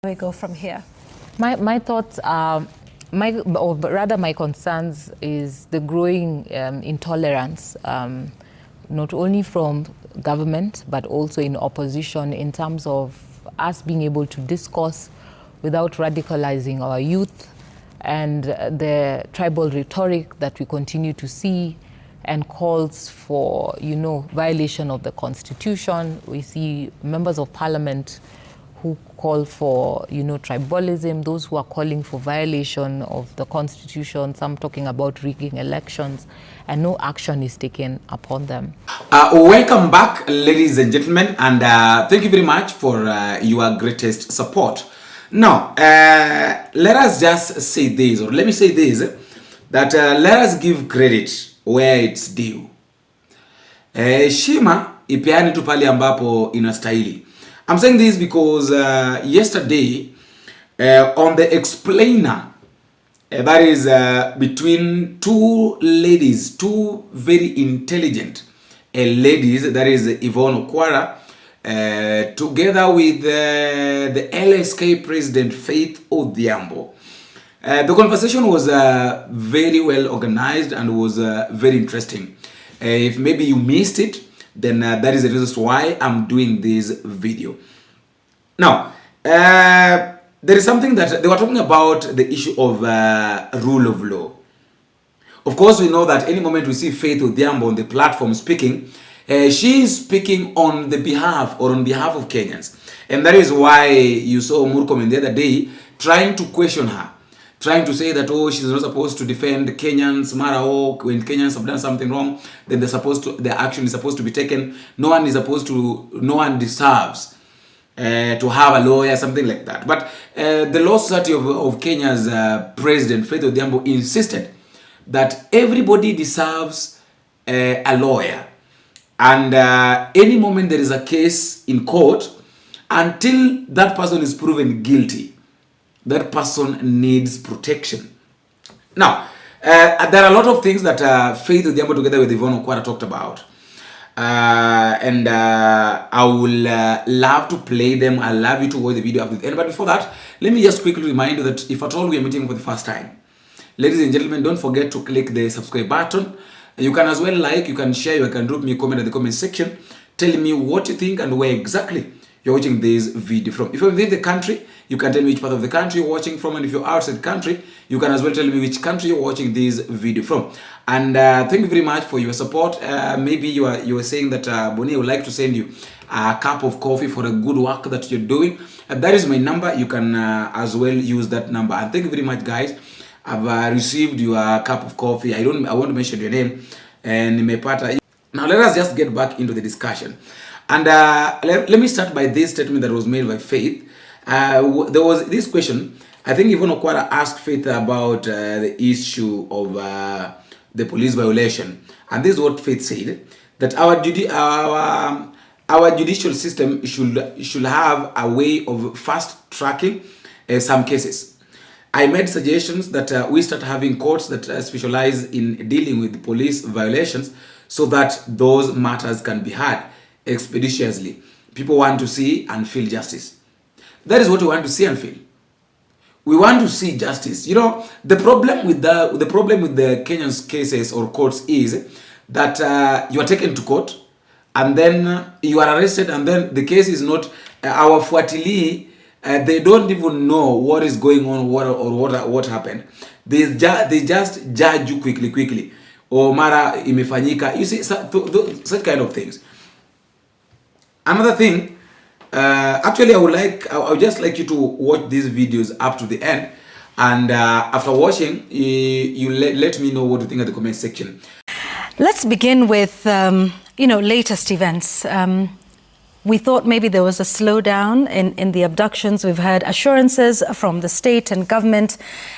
we go from here? My thoughts are, my concerns is the growing intolerance, not only from government, but also in opposition in terms of us being able to discuss without radicalizing our youth, and the tribal rhetoric that we continue to see, and calls for, violation of the Constitution. We see members of parliament who call for, tribalism, those who are calling for violation of the Constitution, some talking about rigging elections, and no action is taken upon them. Welcome back, ladies and gentlemen, and thank you very much for your greatest support. Now, let us just say this, or let me say this, that let us give credit where it's due. Shima ipeani tu pale ambapo inastahili. I'm saying this because yesterday on the explainer, that is between two ladies, two very intelligent ladies, that is Yvonne Okwara, together with the LSK president Faith Odhiambo. The conversation was very well organized and was very interesting. If maybe you missed it, then that is the reason why I'm doing this video. Now, there is something that they were talking about, the issue of rule of law. Of course, we know that any moment we see Faith Odhiambo on the platform speaking, she is speaking on the behalf of Kenyans. And that is why you saw Murkomen the other day trying to question her, trying to say that, oh, she's not supposed to defend Kenyans, when Kenyans have done something wrong, then the action is supposed to be taken. No one deserves to have a lawyer, something like that. But the Law Society of Kenya's president, Faith Odhiambo, insisted that everybody deserves a lawyer. And any moment there is a case in court, until that person is proven guilty, that person needs protection. Now, there are a lot of things that Faith Odhiambo together with Yvonne Okwara talked about. And I will love to play them. I love you to watch the video up to the end. But before that, let me just quickly remind you that if at all we are meeting for the first time, ladies and gentlemen, don't forget to click the subscribe button. You can as well like, you can share, you can drop me a comment in the comment section telling me what you think and where exactly you're watching this video from. If you're within the country, you can tell me which part of the country you're watching from, and if you're outside the country, you can as well tell me which country you're watching this video from. And thank you very much for your support. Maybe you were saying that Bonnie would like to send you a cup of coffee for a good work that you're doing. That is my number. You can as well use that number. And thank you very much, guys. I've received your cup of coffee. I want to mention your name. And now let us just get back into the discussion. And let me start by this statement that was made by Faith. There was this question. I think Yvonne Okwara asked Faith about the issue of the police violation. And this is what Faith said, that our judicial system should have a way of fast tracking some cases. I made suggestions that we start having courts that specialize in dealing with police violations so that those matters can be heard expeditiously. People want to see and feel justice. That is what we want to see and feel. We want to see justice. You know, the problem with the Kenyan cases or courts is that you are taken to court and then you are arrested, and then the case is not our fuatili. They don't even know what is going on what happened. They just judge you quickly. Or mara imefanyika. You see, such kind of things. Another thing, actually I would just like you to watch these videos up to the end, and after watching, you let me know what you think in the comment section. Let's begin with latest events. We thought maybe there was a slowdown in the abductions. We've heard assurances from the state and government,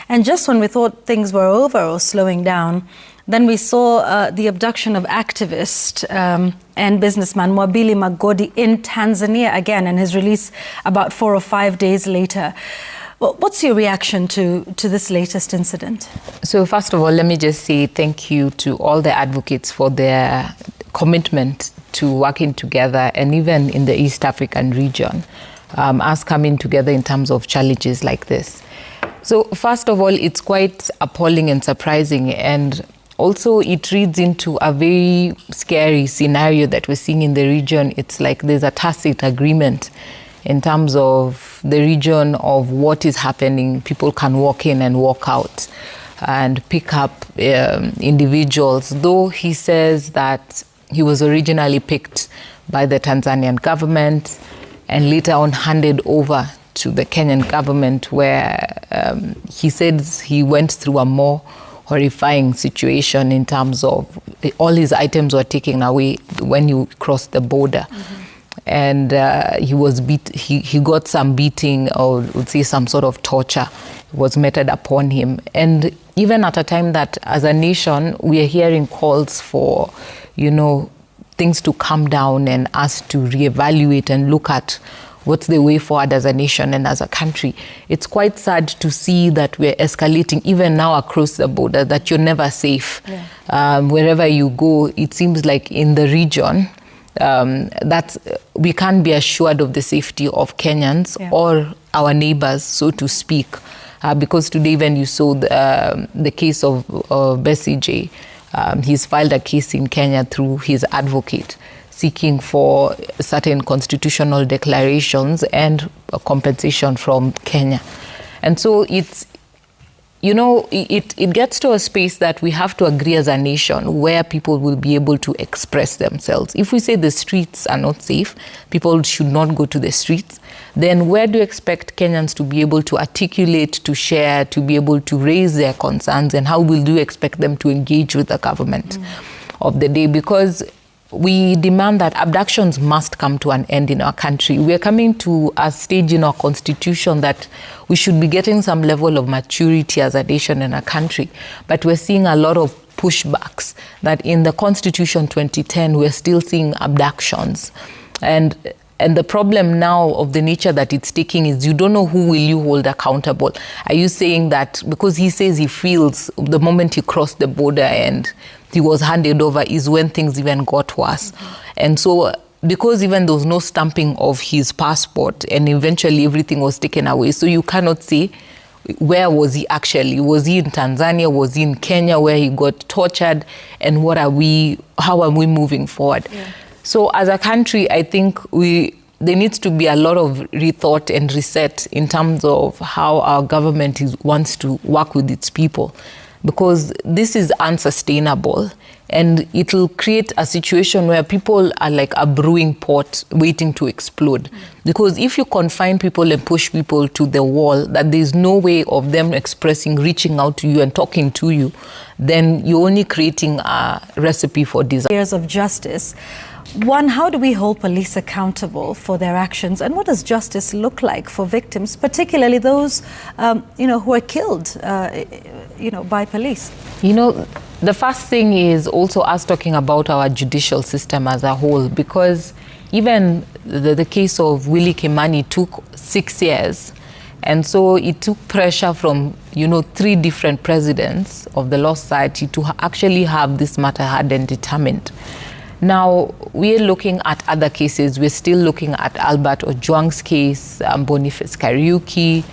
and just when we thought things were over or slowing down, then we saw the abduction of activist and businessman Mwabili Magodi in Tanzania again, and his release about 4 or 5 days later. Well, what's your reaction to this latest incident? So first of all, let me just say thank you to all the advocates for their commitment to working together, and even in the East African region. us coming together in terms of challenges like this. So first of all, it's quite appalling and surprising, and also it reads into a very scary scenario that we're seeing in the region. It's like there's a tacit agreement in terms of the region of what is happening. People can walk in and walk out and pick up individuals, though he says that he was originally picked by the Tanzanian government and later on handed over to the Kenyan government, where he says he went through a more horrifying situation in terms of all his items were taken away when you crossed the border. And he was he got some beating, or would say some sort of torture was meted upon him. And even at a time that as a nation we are hearing calls for, things to calm down and us to reevaluate and look at what's the way forward as a nation and as a country. It's quite sad to see that we're escalating even now across the border, that you're never safe. Wherever you go, it seems like in the region, that we can't be assured of the safety of Kenyans or our neighbors, so to speak. Because today, when you saw the case of Besigye, he's filed a case in Kenya through his advocate, seeking for certain constitutional declarations and compensation from Kenya. And so it's, it gets to a space that we have to agree as a nation where people will be able to express themselves. If we say the streets are not safe, people should not go to the streets, then where do you expect Kenyans to be able to articulate, to share, to be able to raise their concerns, and how will you expect them to engage with the government of the day? Because we demand that abductions must come to an end in our country. We are coming to a stage in our constitution that we should be getting some level of maturity as a nation and a country. But we're seeing a lot of pushbacks that in the Constitution 2010, we're still seeing abductions. And the problem now of the nature that it's taking is you don't know who will you hold accountable. Are you saying that because he says he feels the moment he crossed the border and he was handed over is when things even got worse? And so because even there was no stamping of his passport and eventually everything was taken away, so you cannot say where was he actually. Was he in Tanzania? Was he in Kenya where he got tortured? And how are we moving forward? So as a country, I think there needs to be a lot of rethought and reset in terms of how our government wants to work with its people, because this is unsustainable and it will create a situation where people are like a brewing pot waiting to explode. Because if you confine people and push people to the wall, that there's no way of them expressing, reaching out to you and talking to you, then you're only creating a recipe for disaster. Years of justice. One, how do we hold police accountable for their actions, and what does justice look like for victims, particularly those, who are killed, by police? The first thing is also us talking about our judicial system as a whole, because even the case of Willie Kimani took 6 years, and so it took pressure from 3 different presidents of the Law Society to actually have this matter heard and determined. Now, we're looking at other cases. We're still looking at Albert Ojwang's case, Boniface Kariuki,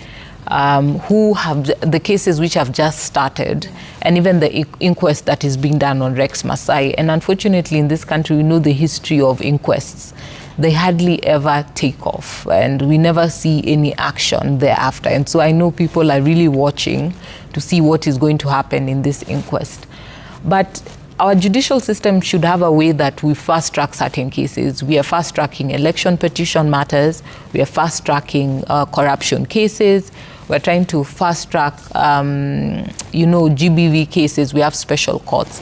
who have the cases which have just started, and even the inquest that is being done on Rex Masai. And unfortunately, in this country, we know the history of inquests. They hardly ever take off, and we never see any action thereafter. And so I know people are really watching to see what is going to happen in this inquest. But our judicial system should have a way that we fast-track certain cases. We are fast-tracking election petition matters. We are fast-tracking corruption cases. We're trying to fast-track, GBV cases. We have special courts.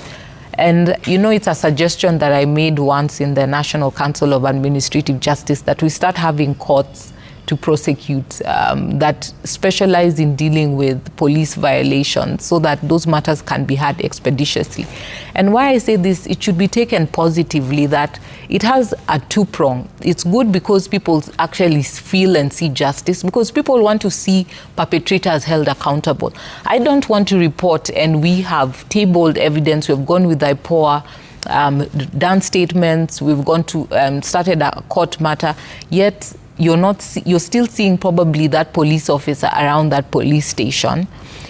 And, it's a suggestion that I made once in the National Council of Administrative Justice that we start having courts to prosecute that specialize in dealing with police violations so that those matters can be heard expeditiously. And why I say this, it should be taken positively that it has a two-prong. It's good because people actually feel and see justice, because people want to see perpetrators held accountable. I don't want to report and we have tabled evidence, we've gone with IPOA, done statements, we've gone to started a court matter, yet you're still seeing probably that police officer around that police station,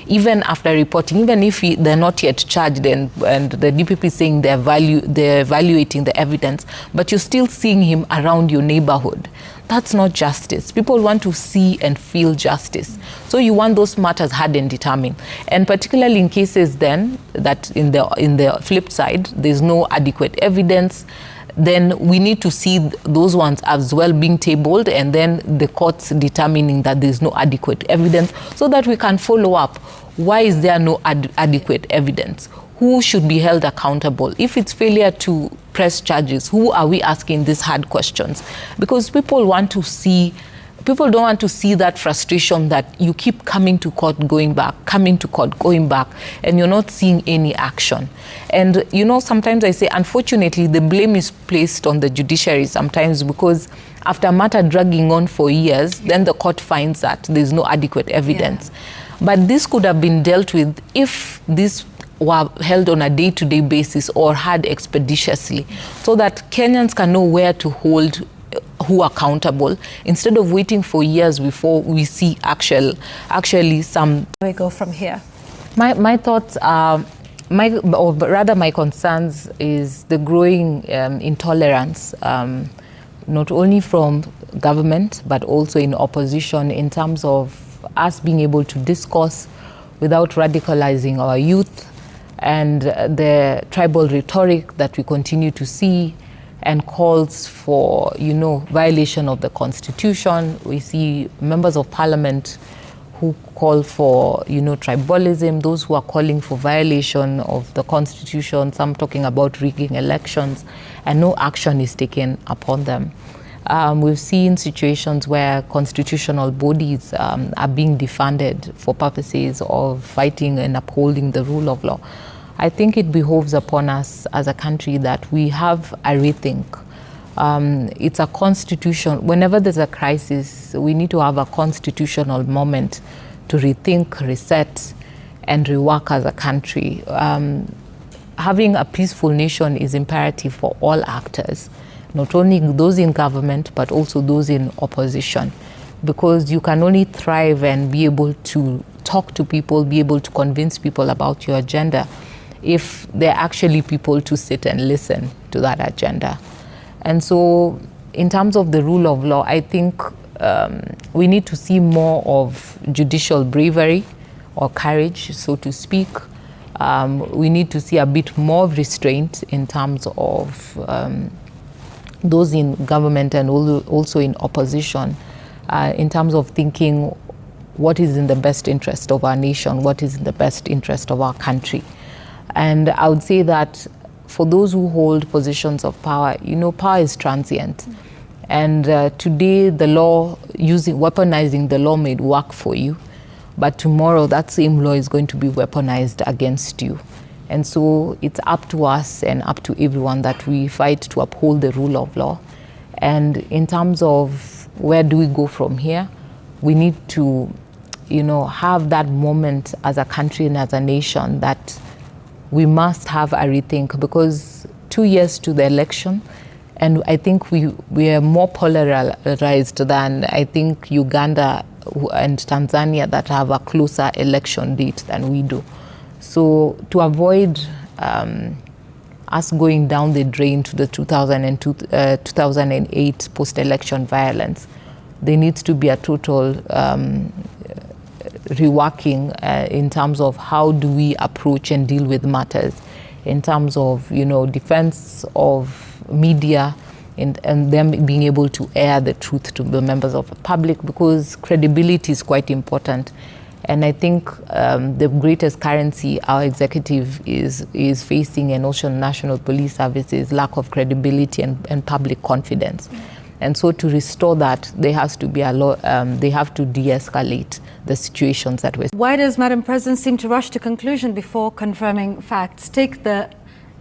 even after reporting, even if they're not yet charged and the DPP is saying they're evaluating the evidence, but you're still seeing him around your neighborhood. That's not justice. People want to see and feel justice. So you want those matters hard and determined. And particularly in cases then that in the flip side, there's no adequate evidence, then we need to see those ones as well being tabled, and then the courts determining that there's no adequate evidence, so that we can follow up. Why is there no adequate evidence? Who should be held accountable? If it's failure to press charges, who are we asking these hard questions? Because people don't want to see that frustration that you keep coming to court, going back, coming to court, going back, and you're not seeing any action. And, sometimes I say, unfortunately, the blame is placed on the judiciary sometimes, because after a matter dragging on for years, then the court finds that there's no adequate evidence. Yeah. But this could have been dealt with if this were held on a day-to-day basis or had expeditiously, so that Kenyans can know where to hold who accountable, instead of waiting for years before we see actually some. We go from here. My thoughts are, my concerns is the growing intolerance, not only from government but also in opposition, in terms of us being able to discuss without radicalizing our youth, and the tribal rhetoric that we continue to see, and calls for, violation of the Constitution. We see members of parliament who call for, tribalism, those who are calling for violation of the Constitution, some talking about rigging elections, and no action is taken upon them. We've seen situations where constitutional bodies are being defunded for purposes of fighting and upholding the rule of law. I think it behoves upon us as a country that we have a rethink. It's a constitution. Whenever there's a crisis, we need to have a constitutional moment to rethink, reset, and rework as a country. Having a peaceful nation is imperative for all actors, not only those in government, but also those in opposition, because you can only thrive and be able to talk to people, be able to convince people about your agenda, if there are actually people to sit and listen to that agenda. And so in terms of the rule of law, I think we need to see more of judicial bravery or courage, so to speak. We need to see a bit more of restraint in terms of those in government and also in opposition, in terms of thinking what is in the best interest of our nation, what is in the best interest of our country. And I would say that for those who hold positions of power, power is transient. And today the law, weaponizing the law may work for you, but tomorrow that same law is going to be weaponized against you. And so it's up to us and up to everyone that we fight to uphold the rule of law. And in terms of where do we go from here, we need to, have that moment as a country and as a nation that we must have a rethink, because 2 years to the election, and I think we are more polarized than, I think, Uganda and Tanzania, that have a closer election date than we do. So to avoid us going down the drain to the 2008 post-election violence, there needs to be a total reworking in terms of how do we approach and deal with matters, in terms of defense of media and them being able to air the truth to the members of the public, because credibility is quite important. And I think the greatest currency our executive is facing, and also National Police Services, lack of credibility and public confidence. And so to restore that, there has to be they have to de-escalate the situations that we're. Why does Madam President seem to rush to conclusion before confirming facts? Take the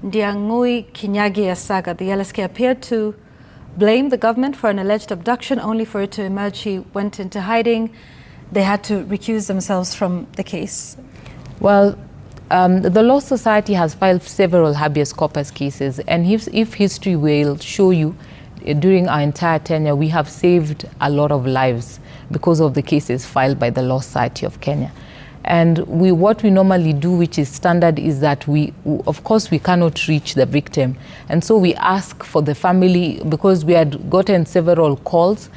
DanGrief Kinyagi saga. The LSK appeared to blame the government for an alleged abduction, only for it to emerge he went into hiding. They had to recuse themselves from the case. Well, the Law Society has filed several habeas corpus cases, and if history will show you, during our entire tenure, we have saved a lot of lives because of the cases filed by the Law Society of Kenya. And what we normally do, which is standard, is that of course, we cannot reach the victim. And so we ask for the family, because we had gotten several calls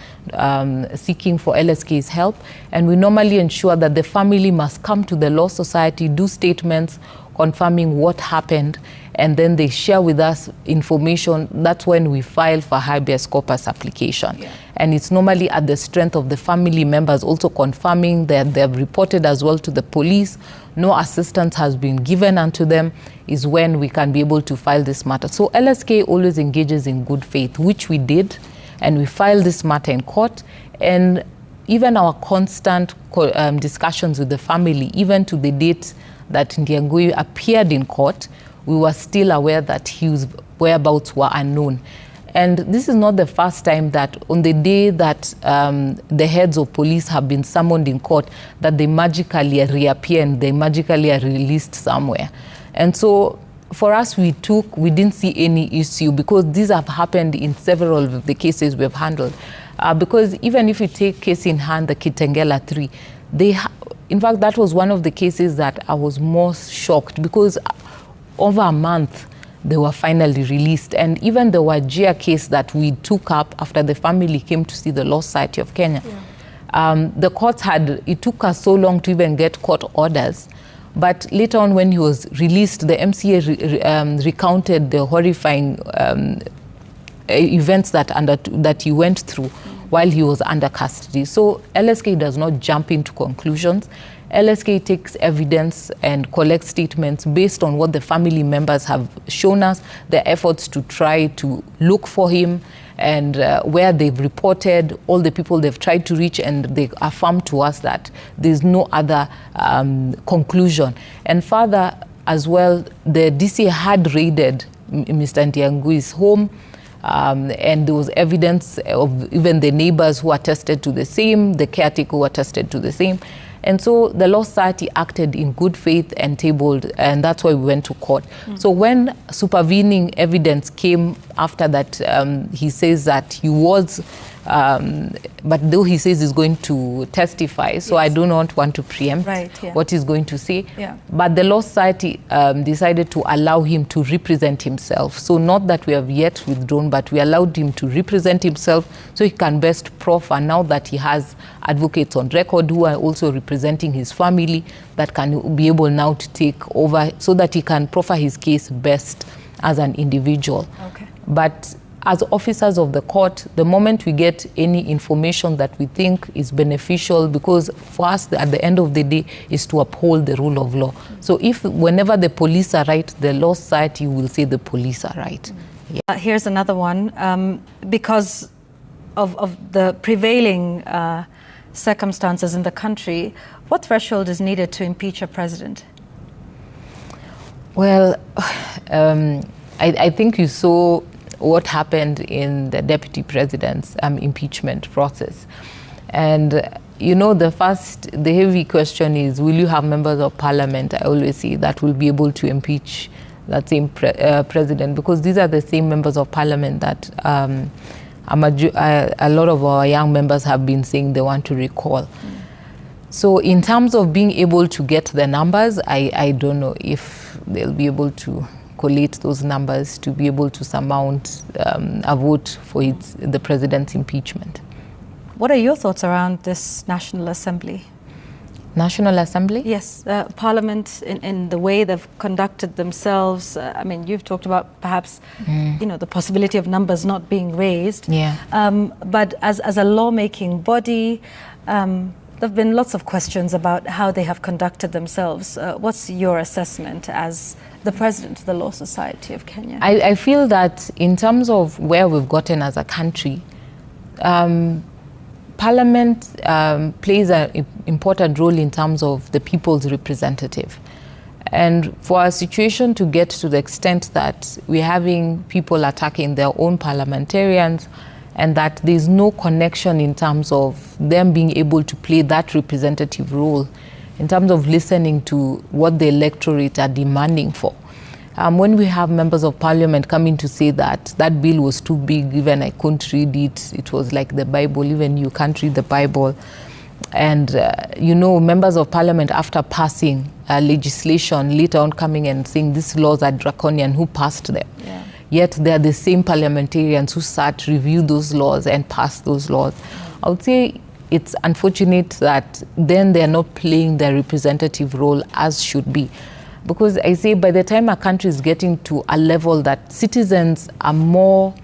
seeking for LSK's help. And we normally ensure that the family must come to the Law Society, do statements confirming what happened, and then they share with us information. That's when we file for habeas corpus application. Yeah. And it's normally at the strength of the family members also confirming that they have reported as well to the police, no assistance has been given unto them, is when we can be able to file this matter. So LSK always engages in good faith, which we did, and we filed this matter in court. And even our constant discussions with the family, even to the date that Ndiangui appeared in court, we were still aware that his whereabouts were unknown. And this is not the first time that on the day that the heads of police have been summoned in court, that they magically reappear and they magically are released somewhere. And so for us, we didn't see any issue, because these have happened in several of the cases we've handled. Because even if you take case in hand, the Kitengela 3, in fact, that was one of the cases that I was most shocked, because over a month, they were finally released. And even the Wajir case that we took up after the family came to see the Law Society of Kenya, the courts it took us so long to even get court orders. But later on, when he was released, the MCA recounted the horrifying events that he went through while he was under custody. So LSK does not jump into conclusions. LSK takes evidence and collects statements based on what the family members have shown us, their efforts to try to look for him, and where they've reported all the people they've tried to reach, and they affirm to us that there's no other conclusion. And further as well, the DCA had raided Mr. Ndiangui's home, and there was evidence of even the neighbors who attested to the same, the caretaker who attested to the same. And so the Law Society acted in good faith and tabled, and that's why we went to court. So when supervening evidence came after that, he says that he was, but though he says he's going to testify, so I do not want to preempt what he's going to say. But the Law Society decided to allow him to represent himself. So not that we have yet withdrawn, but we allowed him to represent himself so he can best proffer, now that he has advocates on record who are also representing his family, that can be able now to take over so that he can proffer his case best as an individual. But as officers of the court, the moment we get any information that we think is beneficial, because for us, at the end of the day, is to uphold the rule of law. So whenever the police are right, the Law Society will say the police are right. Here's another one. Because of the prevailing circumstances in the country, what threshold is needed to impeach a president? Well, I think you saw what happened in the deputy president's impeachment process. And you know, the heavy question is, will you have members of parliament? I always say that will be able to impeach that same president, because these are the same members of parliament that a lot of our young members have been saying they want to recall. So in terms of being able to get the numbers, I don't know if they'll be able to collate those numbers to be able to surmount a vote for the president's impeachment. What are your thoughts around this National Assembly? National Assembly? Yes, Parliament in the way they've conducted themselves. I mean, you've talked about perhaps, you know, the possibility of numbers not being raised. But as a lawmaking body, there have been lots of questions about how they have conducted themselves. What's your assessment as the president of the Law Society of Kenya? I feel that in terms of where we've gotten as a country, Parliament plays an important role in terms of the people's representative. And for a situation to get to the extent that we're having people attacking their own parliamentarians, and that there's no connection in terms of them being able to play that representative role in terms of listening to what the electorate are demanding for. When we have members of parliament coming to say that that bill was too big, even I couldn't read it, it was like the Bible, even you can't read the Bible. And, members of parliament, after passing legislation, later on coming and saying these laws are draconian, who passed them? Yeah. Yet they're the same parliamentarians who sat, reviewed those laws and passed those laws. I would say it's unfortunate that then they're not playing their representative role as should be. Because I say by the time a country is getting to a level that citizens are more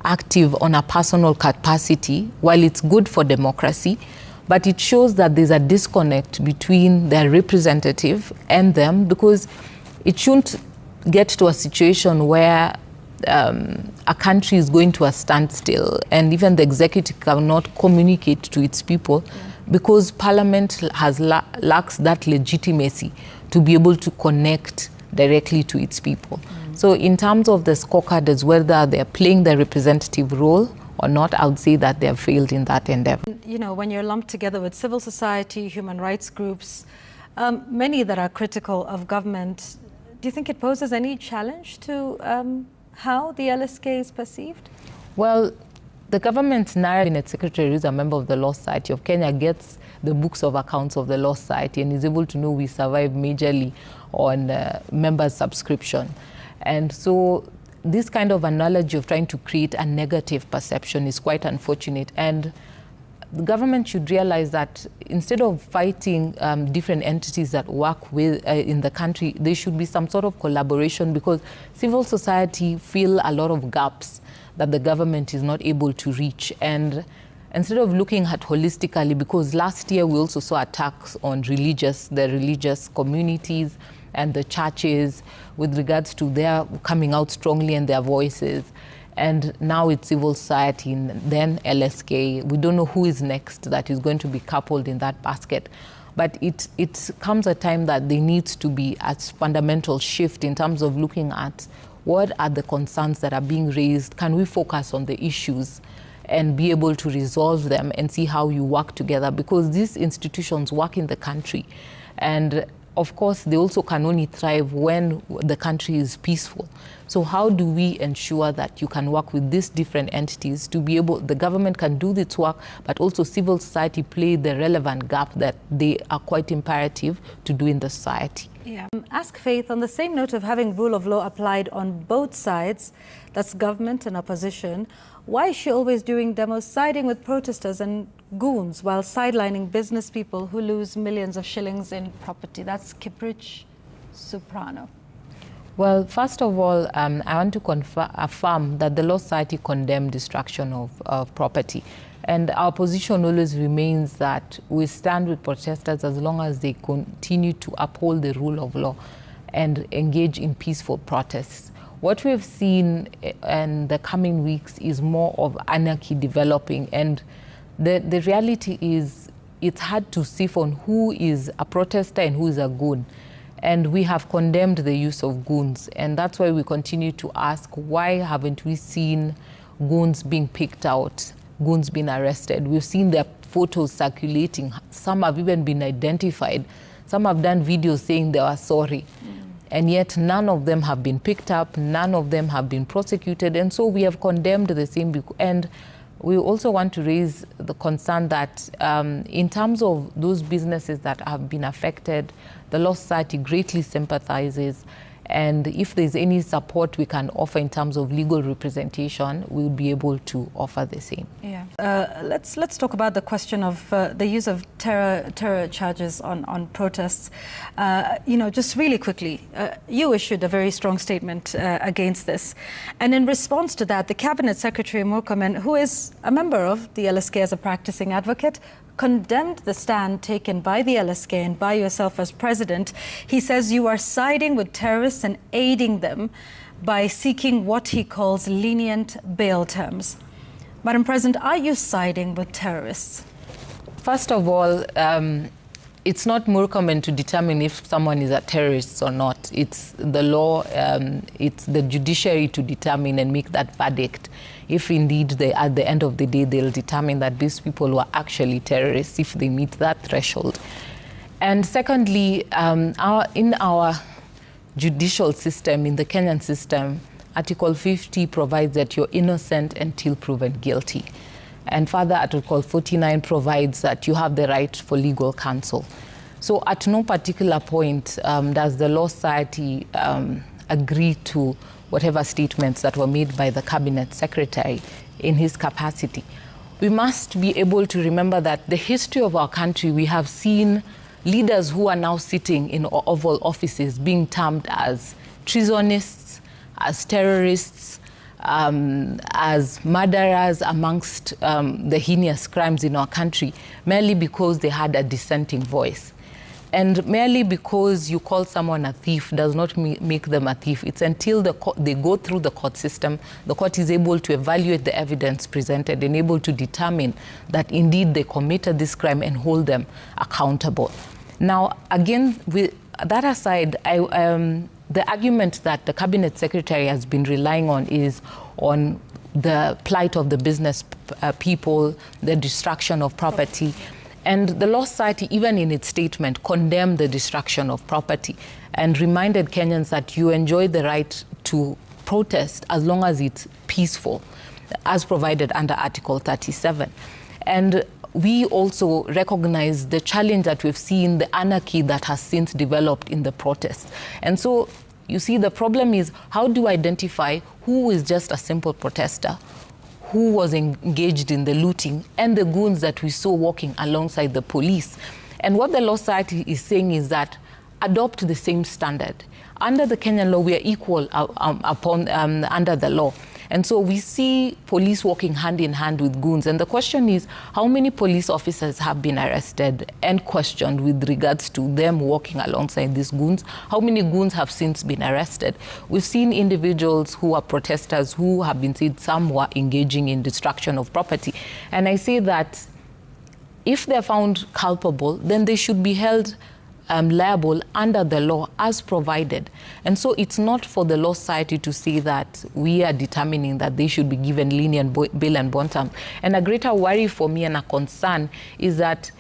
active on a personal capacity, while it's good for democracy, but it shows that there's a disconnect between their representative and them, because it shouldn't get to a situation where a country is going to a standstill and even the executive cannot communicate to its people because parliament has lacks that legitimacy to be able to connect directly to its people. So in terms of the scorecard, as whether they're playing their representative role or not, I would say that they have failed in that endeavor. When you're lumped together with civil society, human rights groups, many that are critical of government, do you think it poses any challenge to how the LSK is perceived? Well, the government's Cabinet Secretary, who is a member of the Law Society of Kenya, gets the books of accounts of the Law Society and is able to know we survive majorly on members' subscription. And so this kind of analogy of trying to create a negative perception is quite unfortunate. And the government should realize that instead of fighting different entities that work with in the country, there should be some sort of collaboration, because civil society feel a lot of gaps that the government is not able to reach. And instead of looking at holistically, because last year we also saw attacks on the religious communities and the churches with regards to their coming out strongly in their voices. And now it's civil society and then LSK. We don't know who is next that is going to be coupled in that basket. But it comes a time that there needs to be a fundamental shift in terms of looking at what are the concerns that are being raised. Can we focus on the issues and be able to resolve them and see how you work together? Because these institutions work in the country. And of course, they also can only thrive when the country is peaceful. So how do we ensure that you can work with these different entities to be able, the government can do its work, but also civil society play the relevant gap that they are quite imperative to do in the society? Yeah. Ask Faith, on the same note of having rule of law applied on both sides, that's government and opposition, why is she always doing demos siding with protesters and goons while sidelining business people who lose millions of shillings in property? That's Kiprich Soprano. Well, first of all, I want to affirm that the Law Society condemned destruction of property. And our position always remains that we stand with protesters as long as they continue to uphold the rule of law and engage in peaceful protests. What we have seen in the coming weeks is more of anarchy developing, and the reality is it's hard to sift who is a protester and who is a goon. And we have condemned the use of goons, and that's why we continue to ask, why haven't we seen goons being picked out, goons being arrested? We've seen their photos circulating. Some have even been identified. Some have done videos saying they are sorry. And yet none of them have been picked up, none of them have been prosecuted. And so we have condemned the same. And we also want to raise the concern that in terms of those businesses that have been affected, the Law Society greatly sympathizes. And if there's any support we can offer in terms of legal representation, we'll be able to offer the same. Yeah. Let's talk about the question of the use of terror charges on protests. Just really quickly, you issued a very strong statement against this. And in response to that, the Cabinet Secretary, Murkomen, who is a member of the LSK as a practicing advocate, condemned the stand taken by the LSK and by yourself as president. He says you are siding with terrorists and aiding them by seeking what he calls lenient bail terms. Madam President, are you siding with terrorists? First of all, it's not Murkomen to determine if someone is a terrorist or not. It's the law, it's the judiciary to determine and make that verdict. If indeed at the end of the day they'll determine that these people were actually terrorists, if they meet that threshold. And secondly, in our judicial system, in the Kenyan system, Article 50 provides that you're innocent until proven guilty. And further, Article 49 provides that you have the right for legal counsel. So at no particular point does the Law Society agree to whatever statements that were made by the Cabinet Secretary in his capacity. We must be able to remember that the history of our country, we have seen leaders who are now sitting in Oval offices being termed as treasonists, as terrorists, as murderers amongst the heinous crimes in our country, merely because they had a dissenting voice. And merely because you call someone a thief does not make them a thief. It's until they go through the court system, the court is able to evaluate the evidence presented and able to determine that indeed they committed this crime and hold them accountable. Now, again, with that aside, the argument that the Cabinet Secretary has been relying on is on the plight of the business people, the destruction of property. And the Law Society, even in its statement, condemned the destruction of property and reminded Kenyans that you enjoy the right to protest as long as it's peaceful, as provided under Article 37. And we also recognize the challenge that we've seen, the anarchy that has since developed in the protests. And so, you see, the problem is, how do you identify who is just a simple protester, who was engaged in the looting, and the goons that we saw walking alongside the police? And what the Law Society is saying is that adopt the same standard. Under the Kenyan law, we are equal under the law. And so we see police walking hand in hand with goons. And the question is, how many police officers have been arrested and questioned with regards to them walking alongside these goons? How many goons have since been arrested? We've seen individuals who are protesters who have been said some were engaging in destruction of property. And I say that if they're found culpable, then they should be held liable under the law as provided. And so it's not for the Law Society to say that we are determining that they should be given lenient bail and bond terms. And a greater worry for me and a concern is that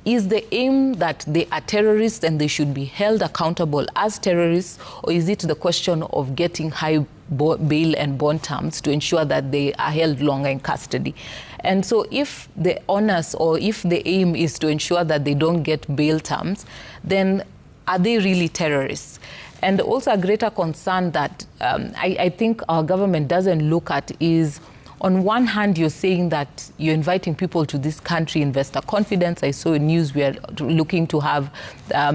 is the aim that they are terrorists and they should be held accountable as terrorists, or is it the question of getting high bail and bond terms to ensure that they are held longer in custody? And so if the onus or if the aim is to ensure that they don't get bail terms, then are they really terrorists? And also a greater concern that I think our government doesn't look at is, on one hand, you're saying that you're inviting people to this country, investor confidence. I saw in news we are looking to have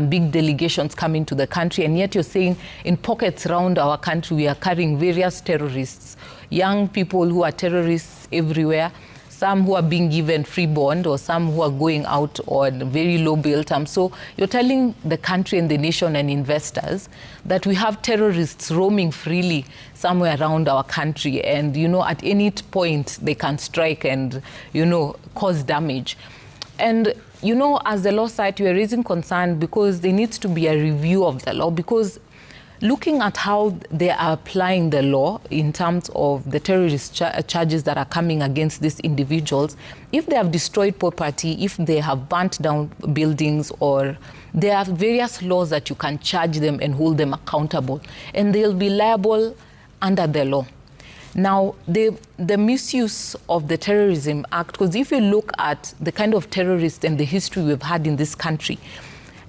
big delegations coming to the country, and yet you're saying in pockets around our country we are carrying various terrorists, young people who are terrorists everywhere, some who are being given free bond or some who are going out on very low bail terms. So you're telling the country and the nation and investors that we have terrorists roaming freely somewhere around our country, and at any point they can strike and cause damage. And as the Law Society, we're raising concern because there needs to be a review of the law, because looking at how they are applying the law in terms of the terrorist charges that are coming against these individuals, if they have destroyed property, if they have burnt down buildings, or there are various laws that you can charge them and hold them accountable, and they'll be liable under the law. Now, the misuse of the Terrorism Act, because if you look at the kind of terrorists and the history we've had in this country,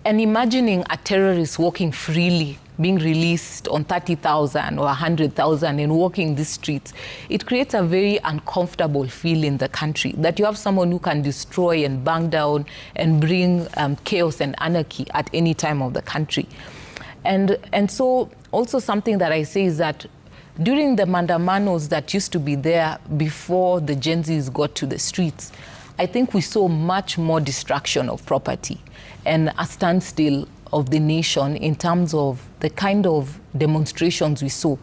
and imagining a terrorist walking freely, being released on 30,000 or 100,000 and walking the streets, it creates a very uncomfortable feel in the country, that you have someone who can destroy and bang down and bring chaos and anarchy at any time of the country. And so also something that I say is that during the mandamanos that used to be there before the Gen Zs got to the streets, I think we saw much more destruction of property and a standstill of the nation in terms of the kind of demonstrations we saw.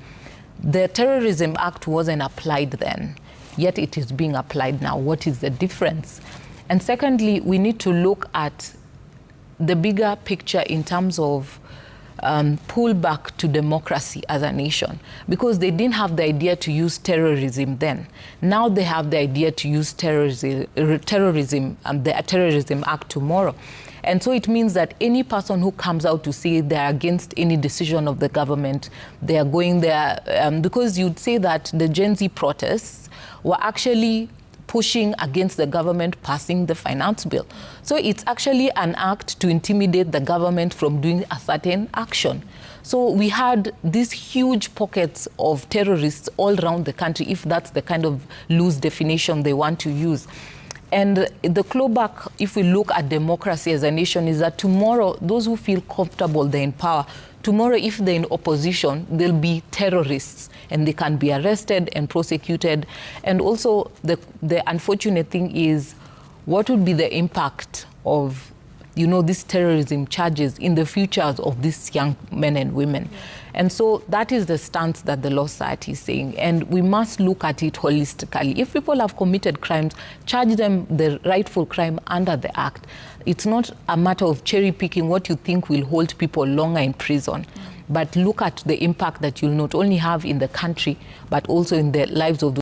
The Terrorism Act wasn't applied then, yet it is being applied now. What is the difference? And secondly, we need to look at the bigger picture in terms of pull back to democracy as a nation, because they didn't have the idea to use terrorism then. Now they have the idea to use terrorism, the Terrorism Act tomorrow. And so it means that any person who comes out to say they're against any decision of the government, they are going there, because you'd say that the Gen Z protests were actually pushing against the government passing the finance bill. So it's actually an act to intimidate the government from doing a certain action. So we had these huge pockets of terrorists all around the country, if that's the kind of loose definition they want to use. And the clawback, if we look at democracy as a nation, is that tomorrow, those who feel comfortable, they're in power. Tomorrow, if they're in opposition, they'll be terrorists, and they can be arrested and prosecuted. And also, the unfortunate thing is, what would be the impact of, these terrorism charges in the futures of these young men and women? Yeah. And so that is the stance that the Law Society is saying. And we must look at it holistically. If people have committed crimes, charge them the rightful crime under the Act. It's not a matter of cherry picking what you think will hold people longer in prison, but look at the impact that you'll not only have in the country, but also in the lives of the